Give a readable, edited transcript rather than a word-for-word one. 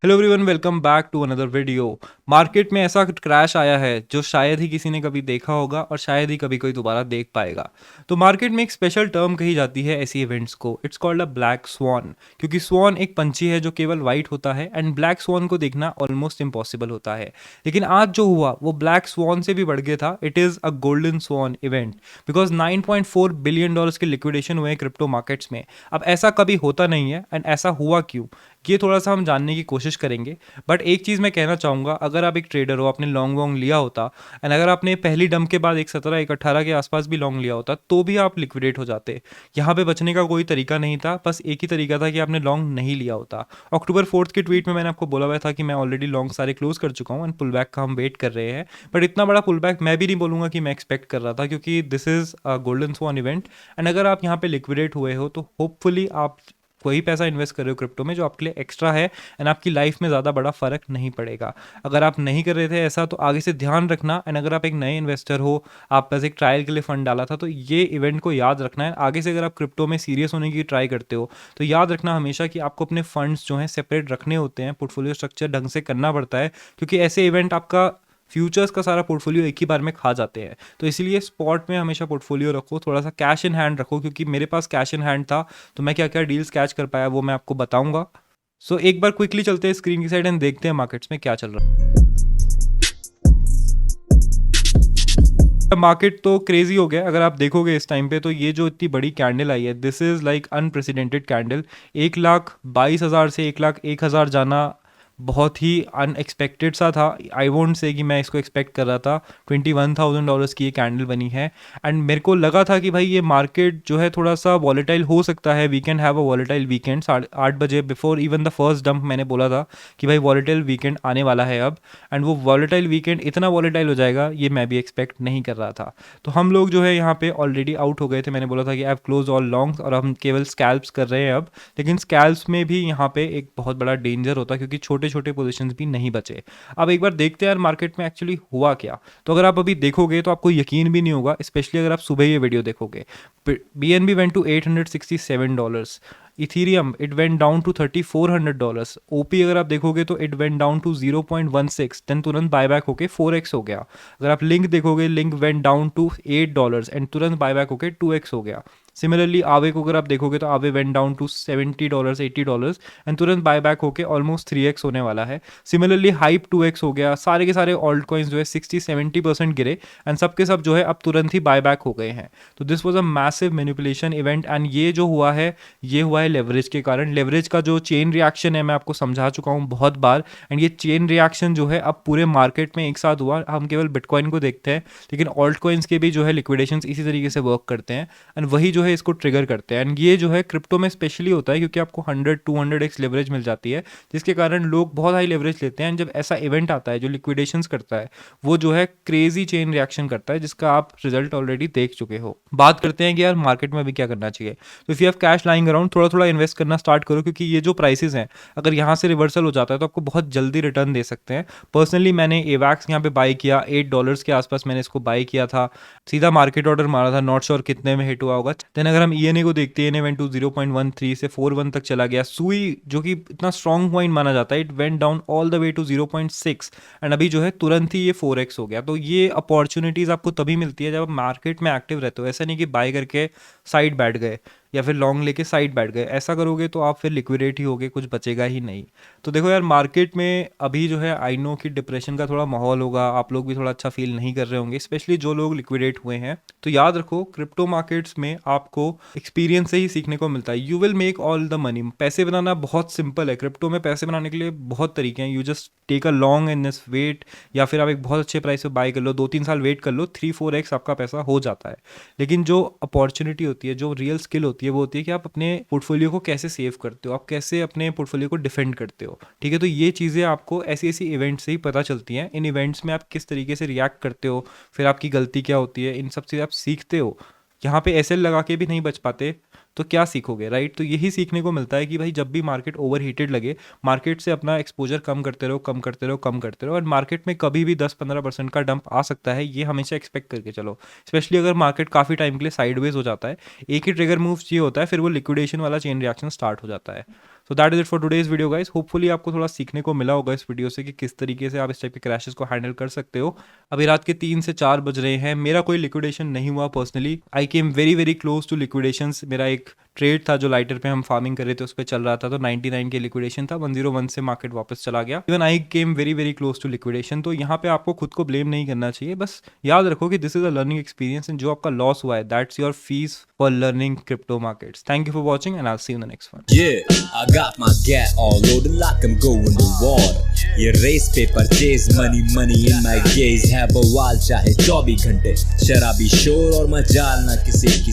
Hello everyone, welcome back to another video. Market में ऐसा crash आया है जो शायद ही किसी ने कभी देखा होगा और शायद ही कभी कोई दोबारा देख पाएगा। तो मार्केट में एक स्पेशल टर्म कही जाती है ऐसी इवेंट्स को, it's called a black sworn. क्योंकि स्वॉन एक पंछी है जो केवल वाइट होता है एंड ब्लैक स्वॉन को देखना ऑलमोस्ट इम्पॉसिबल होता है। लेकिन आज जो हुआ वो ब्लैक स्वॉन से भी बढ़ गया था। It is a golden sworn event because 9.4 billion dollars के लिक्विडेशन हुए हैं क्रिप्टो मार्केट्स में। अब ऐसा कभी होता नहीं है एंड ऐसा हुआ क्यों, ये थोड़ा सा हम जानने की कोशिश करेंगे। बट एक चीज़ मैं कहना चाहूँगा, अगर आप एक ट्रेडर हो, आपने लॉन्ग वॉन्ग लिया होता एंड अगर आपने पहली डंप के बाद 1.17 1.18 के आसपास भी लॉन्ग लिया होता तो भी आप लिक्विडेट हो जाते। यहाँ पे बचने का कोई तरीका नहीं था, बस एक ही तरीका था कि आपने लॉन्ग नहीं लिया होता। अक्टूबर 4 के ट्वीट में मैंने आपको बोला हुआ था कि मैं ऑलरेडी लॉन्ग सारे क्लोज कर चुका हूँ एंड पुल बैक का हम वेट कर रहे हैं। बट इतना बड़ा पुल बैक मैं भी नहीं बोलूँगा कि मैं एक्सपेक्ट कर रहा था, क्योंकि this is a golden sworn event. And अगर आप यहाँ पे लिक्विडेट हुए हो तो होपफुली आप वही पैसा इन्वेस्ट कर रहे हो क्रिप्टो में जो आपके लिए एक्स्ट्रा है एंड आपकी लाइफ में ज़्यादा बड़ा फर्क नहीं पड़ेगा। अगर आप नहीं कर रहे थे ऐसा तो आगे से ध्यान रखना। एंड अगर आप एक नए इन्वेस्टर हो, आप बस एक ट्रायल के लिए फंड डाला था, तो ये इवेंट को याद रखना है। आगे से अगर आप क्रिप्टो में सीरियस होने की ट्राई करते हो तो याद रखना हमेशा कि आपको अपने फंड्स जो हैं सेपरेट रखने होते हैं, पोर्टफोलियो स्ट्रक्चर ढंग से करना पड़ता है, क्योंकि ऐसे इवेंट आपका फ्यूचर्स का सारा पोर्टफोलियो एक ही बार में खा जाते हैं। तो इसलिए स्पॉट में हमेशा पोर्टफोलियो रखो, थोड़ा सा कैश इन हैंड रखो, क्योंकि मेरे पास कैश इन हैंड था तो मैं क्या क्या डील्स कैच कर पाया वो मैं आपको बताऊंगा। सो एक बार क्विकली चलते हैं स्क्रीन की साइड एंड देखते हैं मार्केट्स में क्या चल रहा है। मार्केट तो क्रेजी हो गया। अगर आप देखोगे इस टाइम पे तो ये जो इतनी बड़ी कैंडल आई है, this is like unprecedented candle. 1,22,000 से 1,01,000 जाना बहुत ही अनएक्सपेक्टेड सा था। आई वोंट से कि मैं इसको एक्सपेक्ट कर रहा था। $21,000 की ये कैंडल बनी है एंड मेरे को लगा था कि भाई ये मार्केट जो है थोड़ा सा वॉलेटाइल हो सकता है, we can have a volatile weekend. 8:30 before even the first dump मैंने बोला था कि भाई वॉलेटाइल वीकेंड आने वाला है अब। एंड वो वॉलेटाइल वीकेंड इतना वॉलेटाइल हो जाएगा ये मैं भी एक्सपेक्ट नहीं कर रहा था। तो हम लोग जो है यहाँ पे ऑलरेडी आउट हो गए थे। मैंने बोला था कि I have close all longs और हम केवल स्कैल्प्स कर रहे हैं अब। लेकिन स्कैल्प्स में भी यहाँ पे एक बहुत बड़ा डेंजर होता, क्योंकि छोटे छोटे पोजीशंस भी नहीं बचे। अब एक बार देखते हैं यार मार्केट में एक्चुअली हुआ क्या। तो अगर आप अभी देखोगे तो आपको यकीन भी नहीं होगा, स्पेशली अगर आप सुबह ये वीडियो देखोगे। BNB went to $867। Ethereum it went down to $3,400। OP अगर आप देखोगे तो it went down to 0.16, then तुरंत बायबैक होके 4x हो गया। अगर आप लिंक देखोगे, link went down to $8 and तुरंत बायबैक होके 2x हो गया। सिमिलरली आवे को अगर आप देखोगे तो आवे वेंट डाउन टू $70 $80 एंड तुरंत बायबैक होके ऑलमोस्ट 3x होने वाला है। सिमिलरली हाइप 2x हो गया। सारे के सारे ऑल्ट कॉइन्स जो है 60-70% गिरे एंड सबके सब जो है अब तुरंत ही बायबैक हो गए हैं। तो this was a massive manipulation event and ये जो हुआ है ये हुआ है लेवरेज के कारण। लेवरेज का जो चेन रिएक्शन है मैं आपको समझा चुका हूँ बहुत बार। एंड ये चेन रिएक्शन जो है अब पूरे मार्केट में एक साथ हुआ। हम केवल बिटकॉइन को देखते हैं, लेकिन ऑल्ट कॉइन्स के भी जो है लिक्विडेशन इसी तरीके से वर्क करते हैं एंड वही जो है इसको ट्रिगर करते हैं। एंड ये जो है क्रिप्टो में स्पेशली होता है, क्योंकि आपको 100-200x लेवरेज मिल जाती है, जिसके कारण लोग बहुत हाई लेवरेज लेते हैं। जब ऐसा इवेंट आता है जो लिक्विडेशंस करता है, वो जो है क्रेजी चेन रिएक्शन करता है, जिसका आप रिजल्ट ऑलरेडी देख चुके हो। बात करते हैं कि यार मार्केट में अभी क्या करना चाहिए। तो if you have cash lying around, थोड़ा थोड़ा इन्वेस्ट करना स्टार्ट करो, क्योंकि ये जो प्राइसेस हैं अगर यहाँ से रिवर्सल हो जाता है तो आपको बहुत जल्दी रिटर्न दे सकते हैं। पर्सनली मैंने एवैक्स यहाँ पे बाई किया, $8 के आसपास मैंने इसको बाई किया था। सीधा मार्केट ऑर्डर मारा था, नॉट श्योर कितने में हिट हुआ होगा। देन अगर हम ईएनए को देखते हैं, ईएनए वेंट टू 0.13 से 41 तक चला गया। सुई जो कि इतना स्ट्रॉन्ग पॉइंट माना जाता है, it went down all the way to 0.6 and अभी जो है तुरंत ही ये 4x हो गया। तो ये अपॉर्चुनिटीज़ आपको तभी मिलती है जब आप मार्केट में एक्टिव रहते हो। ऐसा नहीं कि बाय करके साइड बैठ गए या फिर लॉन्ग लेके साइड बैठ गए। ऐसा करोगे तो आप फिर लिक्विडेट ही होगे, कुछ बचेगा ही नहीं। तो देखो यार मार्केट में अभी जो है आई नो कि डिप्रेशन का थोड़ा माहौल होगा, आप लोग भी थोड़ा अच्छा फील नहीं कर रहे होंगे, स्पेशली जो लोग लिक्विडेट हुए हैं। तो याद रखो क्रिप्टो मार्केट्स में आपको एक्सपीरियंस से ही सीखने को मिलता है। You will make all the money. पैसे बनाना बहुत सिंपल है। क्रिप्टो में पैसे बनाने के लिए बहुत तरीके हैं। You just take a long and just wait, या फिर आप एक बहुत अच्छे प्राइस पे बाय कर लो, 2-3 साल वेट कर लो, 3-4x आपका पैसा हो जाता है। लेकिन जो अपॉर्चुनिटी होती है, जो रियल स्किल होती है, वो होती है कि आप अपने पोर्टफोलियो को कैसे सेव करते हो, आप कैसे अपने पोर्टफोलियो को डिफेंड करते हो। ठीक है, तो ये चीज़ें आपको ऐसी ऐसी इवेंट्स से ही पता चलती हैं। इन इवेंट्स में आप किस तरीके से रिएक्ट करते हो, फिर आपकी गलती क्या होती है, इन सब से आप सीखते हो। यहाँ पे एसएल लगा के भी नहीं बच पाते तो क्या सीखोगे, राइट। तो यही सीखने को मिलता है कि भाई जब भी मार्केट ओवर हीटेड लगे, मार्केट से अपना एक्सपोजर कम करते रहो, कम करते रहो, कम करते रहो। और मार्केट में कभी भी 10-15% का डंप आ सकता है, ये हमेशा एक्सपेक्ट करके चलो। स्पेशली अगर मार्केट काफ़ी टाइम के लिए साइडवेज हो जाता है, एक ही ट्रिगर मूव चाहिए होता है, फिर वो लिक्विडेशन वाला चेन रिएक्शन स्टार्ट हो जाता है। So that is it for today's video guys. Hopefully आपको थोड़ा सीखने को मिला होगा इस वीडियो से कि किस तरीके से आप इस टाइप के क्रैशेस को हैंडल कर सकते हो। अभी रात के 3 से 4 बज रहे हैं, मेरा कोई लिक्विडेशन नहीं हुआ personally. I came very very close to liquidations. मेरा एक ट्रेड था जो लाइटर पे हम फार्मिंग कर रहे थे उस पर चल रहा था, तो 99 के लिक्विडेशन था, 101 से मार्केट वापस चला गया। Even I came very very close to liquidation. तो यहाँ पे आपको खुद को ब्लेम नहीं करना चाहिए, बस याद रखो कि this is a learning experience and जो आपका लॉस हुआ है that's your fees for learning crypto markets. Thank you for watching and I will see you in the next one. Yeah, I got my gat all loaded like I'm going to war. ये race पे purchase money money in my gaze है बवाल चाहे 24 घंटे शराबी शोर और मजाल ना किसी की